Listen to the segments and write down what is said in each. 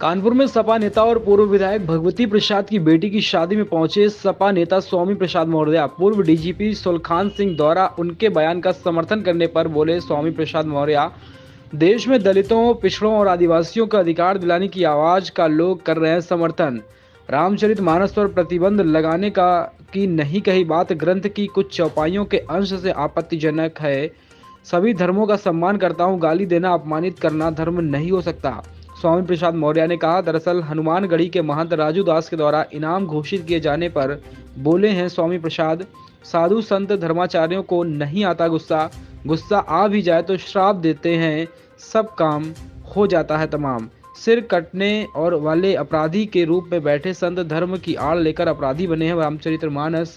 कानपुर में सपा नेता और पूर्व विधायक भगवती प्रसाद की बेटी की शादी में पहुंचे सपा नेता स्वामी प्रसाद मौर्य पूर्व डीजीपी सुलखान सिंह द्वारा उनके बयान का समर्थन करने पर बोले स्वामी प्रसाद मौर्य, देश में दलितों, पिछड़ों और आदिवासियों का अधिकार दिलाने की आवाज का लोग कर रहे हैं समर्थन। रामचरितमानस पर प्रतिबंध लगाने का की नहीं कही बात ग्रंथ की कुछ चौपाइयों के अंश से आपत्तिजनक है। सभी धर्मों का सम्मान करता हूँ, गाली देना, अपमानित करना धर्म नहीं हो सकता। स्वामी प्रसाद मौर्य ने कहा, दरअसल हनुमानगढ़ी के महंत राजू दास के द्वारा इनाम घोषित किए जाने पर बोले हैं स्वामी प्रसाद, साधु संत धर्माचार्यों को नहीं आता गुस्सा आ भी जाए तो श्राप देते हैं, सब काम हो जाता है तमाम। सिर कटने और वाले अपराधी के रूप में बैठे संत धर्म की आड़ लेकर अपराधी बने हैं। रामचरितमानस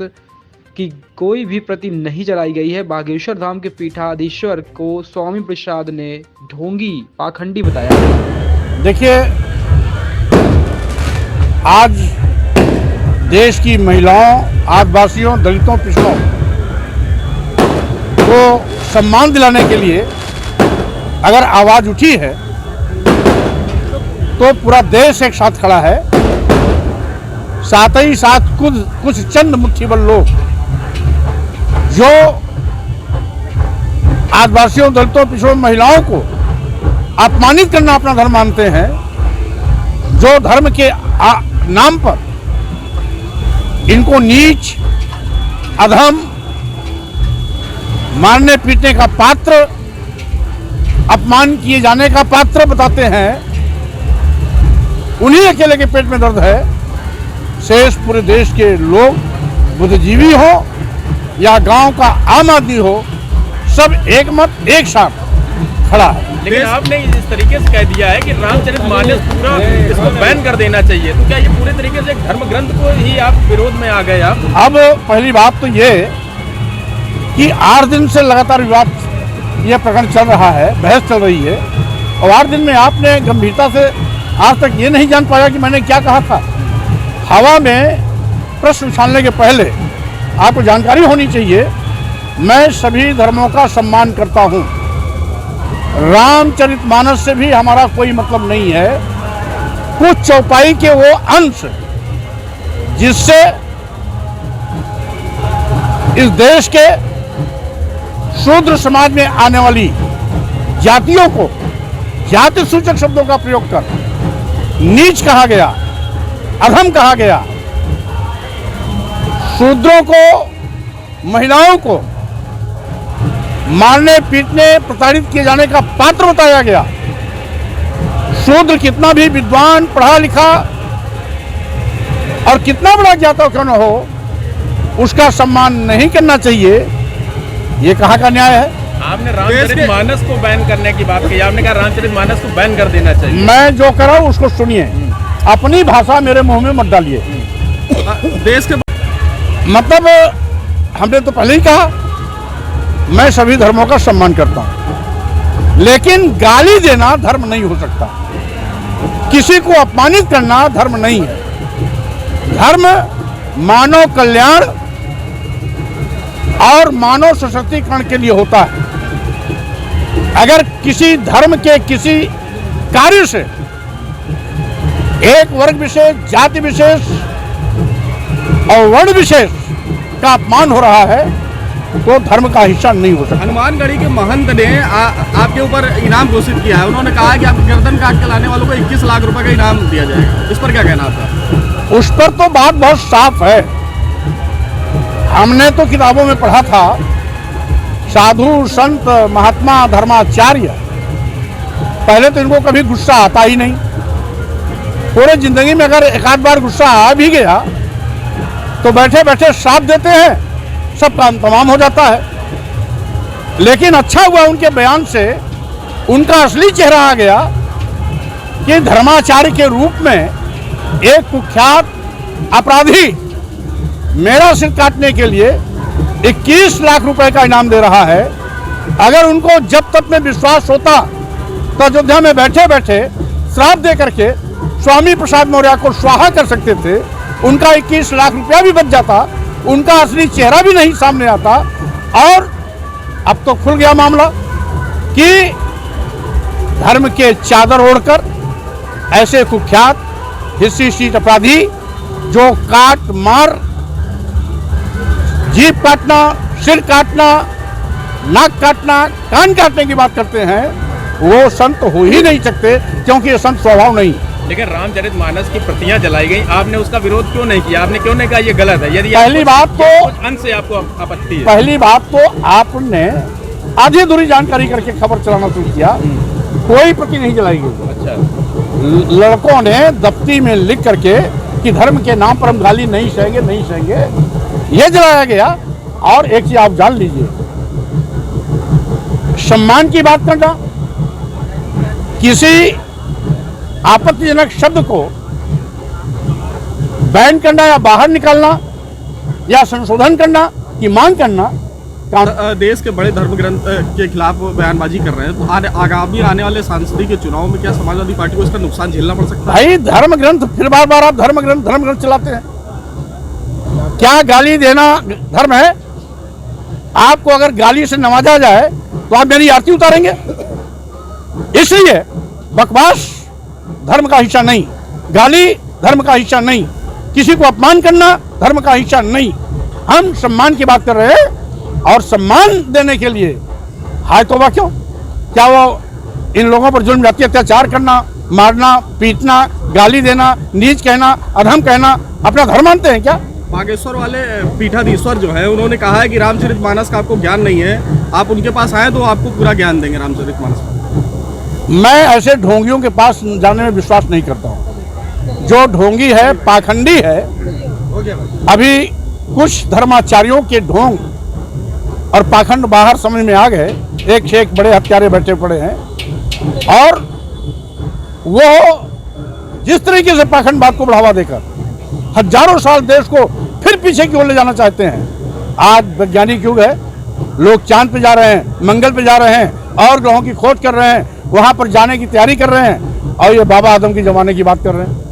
की कोई भी प्रति नहीं चलाई गई है। बागेश्वर धाम के पीठाधीश्वर को स्वामी प्रसाद ने ढोंगी पाखंडी बताया। देखिए, आज देश की महिलाओं, आदिवासियों, दलितों, पिछड़ों को सम्मान दिलाने के लिए अगर आवाज उठी है तो पूरा देश एक साथ खड़ा है। साथ ही साथ कुछ चंद मुट्ठीबल लोग जो आदिवासियों, दलितों, पिछड़ों, महिलाओं को अपमानित करना अपना धर्म मानते हैं, जो धर्म के नाम पर इनको नीच, अधम, मारने पीटने का पात्र, अपमान किए जाने का पात्र बताते हैं, उन्हीं अकेले के पेट में दर्द है। शेष पूरे देश के लोग, बुद्धिजीवी हो या गांव का आम आदमी हो, सब एक मत एक साथ खड़ा है। लेकिन आपने इस तरीके से कह दिया है कि रामचरितमानस पूरा इसको बैन कर देना चाहिए, तो क्या ये पूरे तरीके से एक धर्म ग्रंथ को ही आप विरोध में आ गए? आप अब पहली बात तो ये कि 8 दिन से लगातार विवाद, यह प्रकरण चल रहा है, बहस चल रही है, और 8 दिन में आपने गंभीरता से आज तक ये नहीं जान पाया कि मैंने क्या कहा था। हवा में प्रश्न उछालने के पहले आपको जानकारी होनी चाहिए। मैं सभी धर्मों का सम्मान करता हूँ। रामचरितमानस से भी हमारा कोई मतलब नहीं है। कुछ चौपाई के वो अंश जिससे इस देश के शूद्र समाज में आने वाली जातियों को जाति सूचक शब्दों का प्रयोग कर नीच कहा गया, अधम कहा गया, शूद्रों को, महिलाओं को मारने पीटने, प्रताड़ित किए जाने का पात्र बताया गया। शूद्र कितना भी विद्वान, पढ़ा लिखा और कितना बड़ा ज्ञाता क्यों न हो, उसका सम्मान नहीं करना चाहिए। ये कहाँ का न्याय है? आपने रामचरितमानस को बैन करने की बात कही, आपने कहा रामचरितमानस को बैन कर देना चाहिए। मैं जो कर रहा हूँ उसको सुनिए, अपनी भाषा मेरे मुंह में मत डालिए। देश के मतलब हमने तो पहले ही कहा, मैं सभी धर्मों का सम्मान करता हूं, लेकिन गाली देना धर्म नहीं हो सकता। किसी को अपमानित करना धर्म नहीं है। धर्म मानव कल्याण और मानव सशक्तिकरण के लिए होता है। अगर किसी धर्म के किसी कार्य से एक वर्ग विशेष, जाति विशेष और वर्ण विशेष का अपमान हो रहा है तो धर्म का हिस्सा नहीं हो सकता। हनुमानगढ़ी के महंत ने आपके ऊपर इनाम घोषित किया है। उन्होंने कहा है कि आप गर्दन काट के लाने वालों को 21 लाख रुपए का इनाम दिया जाएगा। इस पर क्या कहना आपका? उस पर तो बात बहुत साफ है। हमने तो किताबों में पढ़ा था, साधु संत महात्मा धर्माचार्य, पहले तो इनको कभी गुस्सा आता ही नहीं। पूरे जिंदगी में अगर एक आध बार गुस्सा आ भी गया तो बैठे बैठे श्राप देते हैं, सब काम तमाम हो जाता है। लेकिन अच्छा हुआ उनके बयान से उनका असली चेहरा आ गया कि धर्माचार्य के रूप में एक कुख्यात अपराधी मेरा सिर काटने के लिए 21 लाख रुपए का इनाम दे रहा है। अगर उनको जब तक में विश्वास होता तो अयोध्या में बैठे बैठे श्राप दे करके स्वामी प्रसाद मौर्य को स्वाहा कर सकते थे। उनका 21 लाख रुपया भी बच जाता, उनका असली चेहरा भी नहीं सामने आता। और अब तो खुल गया मामला कि धर्म के चादर ओढ़कर ऐसे कुख्यात हिस्ट्री शीट अपराधी जो काट मार, जीभ काटना, सिर काटना, नाक काटना, कान काटने की बात करते हैं, वो संत हो ही नहीं सकते, क्योंकि ये संत स्वभाव नहीं। लेकिन रामचरितमानस की प्रतियां जलाई गई, आपने उसका विरोध क्यों नहीं किया? आपने क्यों नहीं कहा ये गलत है? यदि पहली बात तो अंश से आपको आपत्ति है, पहली बात तो आपने आधी अधूरी जानकारी करके खबर चलाना शुरू किया। कोई प्रति नहीं जलाई गई। अच्छा, लड़कों ने दफ्ती में लिख करके कि धर्म के नाम पर हम गाली नहीं सहेंगे, नहीं सहेंगे, ये जलाया गया। और एक चीज आप जान लीजिए, सम्मान की बात करना, किसी आपत्तिजनक शब्द को बैन करना या बाहर निकालना या संशोधन करना की मांग करना, देश के बड़े धर्म ग्रंथ के खिलाफ बयानबाजी कर रहे हैं, तो आगामी आने वाले सांसदीय के चुनाव में क्या समाजवादी पार्टी को इसका नुकसान झेलना पड़ सकता है? भाई धर्म ग्रंथ, फिर बार बार आप धर्म ग्रंथ चलाते हैं। क्या गाली देना धर्म है? आपको अगर गाली से नवाजा जाए तो आप मेरी आरती उतारेंगे? इसलिए बकवास धर्म का हिस्सा नहीं, गाली धर्म का हिस्सा नहीं, किसी को अपमान करना धर्म का हिस्सा नहीं। हम सम्मान की बात कर रहे हैं, और सम्मान देने के लिए हाय तौबा क्यों? क्या वो इन लोगों पर जुल्म जाति अत्याचार करना, मारना, पीटना, गाली देना, नीच कहना, अधम कहना अपना धर्म मानते हैं क्या? बागेश्वर वाले पीठाधीश्वर जो है, उन्होंने कहा है कि रामचरितमानस का आपको ज्ञान नहीं है, आप उनके पास आए तो आपको पूरा ज्ञान देंगे रामचरितमानस का। मैं ऐसे ढोंगियों के पास जाने में विश्वास नहीं करता हूँ। जो ढोंगी है, पाखंडी है। अभी कुछ धर्माचार्यों के ढोंग और पाखंड बाहर समझ में आ गए, एक से एक बड़े हत्यारे बैठे पड़े हैं, और वो जिस तरीके से पाखंडवाद को बढ़ावा देकर हजारों साल देश को फिर पीछे की ओर ले जाना चाहते हैं। आज वैज्ञानिक युग है, लोग चांद पे जा रहे हैं, मंगल पे जा रहे हैं, और ग्रहों की खोज कर रहे हैं, वहां पर जाने की तैयारी कर रहे हैं, और ये बाबा आदम के जमाने की बात कर रहे हैं।